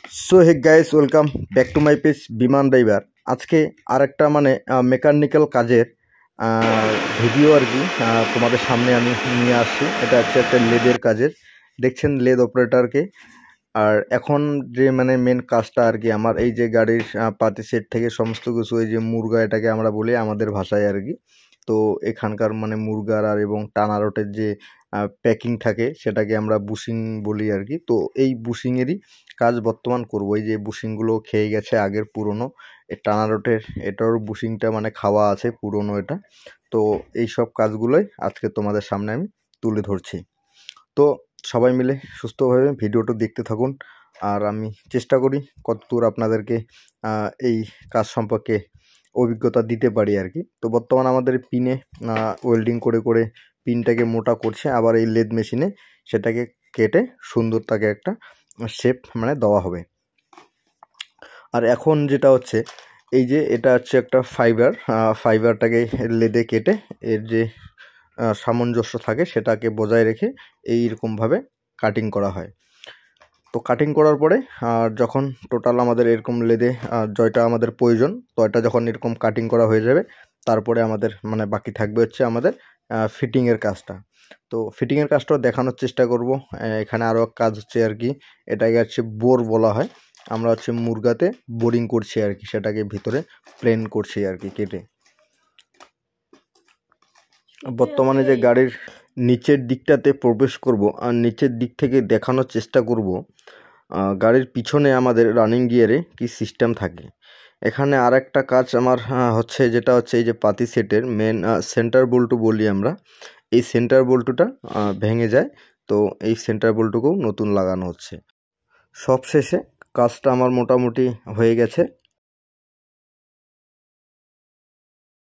So hey guys welcome back to my page विमान driver. आज के आरेकटा माने मेकानिकल काजेर ভিডিও আর কি তোমাদের সামনে আমি নিয়ে আসছি। এটা হচ্ছে একটা লেদের কাজের, দেখছেন লেদ অপারেটরকে। আর এখন যে মানে মেন কাজটা আর কি আমার এই যে গাড়ির পাতি সেট থেকে সমস্ত কিছু, এই যে মুরগা এটাকে আমরা বলি আমাদের ভাষায় আর কি। তো এখানকার মানে মুরগার আর এবং টানা রোটের যে প্যাকিং থাকে সেটাকে আমরা বুশিং বলি আর কি। তো এই বুশিংয়েরই কাজ বর্তমান করব। এই যে বুশিংগুলো খেয়ে গেছে আগের পুরনো এই টানা রোটের, এটারও বুশিংটা মানে খাওয়া আছে পুরনো এটা। তো এই সব কাজগুলোই আজকে তোমাদের সামনে আমি তুলে ধরছি। তো সবাই মিলে সুস্থভাবে ভিডিওটা দেখতে থাকুন, আর আমি চেষ্টা করি কতদূর আপনাদেরকে এই কাজ সম্পর্কে অভিজ্ঞতা দিতে পারি আর কি। তো বর্তমান আমাদের পিনে ওয়েল্ডিং করে করে পিনটাকে মোটা করছে, আবার এই লেদ মেশিনে সেটাকে কেটে সুন্দর তাকে একটা শেপ মানে দেওয়া হবে। আর এখন যেটা হচ্ছে এই যে এটা হচ্ছে একটা ফাইবারটাকে লেদে কেটে এর যে সামঞ্জস্য থাকে সেটাকে বজায় রেখে এইরকমভাবে কাটিং করা হয়। তো কাটিং করার পরে যখন টোটাল আমাদের এরকম লেদে জয়টা আমাদের প্রয়োজন, জয়টা যখন এরকম কাটিং করা হয়ে যাবে, তারপরে আমাদের মানে বাকি থাকবে হচ্ছে আমাদের ফিটিংয়ের কাজটা। তো ফিটিংয়ের কাজটাও দেখানোর চেষ্টা করব। এখানে আরও এক কাজ হচ্ছে আর কি, এটাকে হচ্ছে বোর বলা হয়। আমরা হচ্ছে মুরগাতে বোরিং করছি আর কি, সেটাকে ভিতরে প্লেন করছি আর কি কেটে। বর্তমানে যে গাড়ির নিচের দিকটাতে প্রবেশ করব, আর নিচের দিক থেকে দেখানোর চেষ্টা করব গাড়ির পিছনে আমাদের রানিং গিয়ারে কি সিস্টেম থাকে। এখানে আর একটা কাজ আমার হচ্ছে, যেটা হচ্ছে এই যে পাতি সেটের মেন সেন্টার বল্টু বলি আমরা। এই সেন্টার বল্টুটা ভেঙে যায়, তো এই সেন্টার বল্টুকেও নতুন লাগানো হচ্ছে। সব শেষে কাজটা আমার মোটামুটি হয়ে গেছে।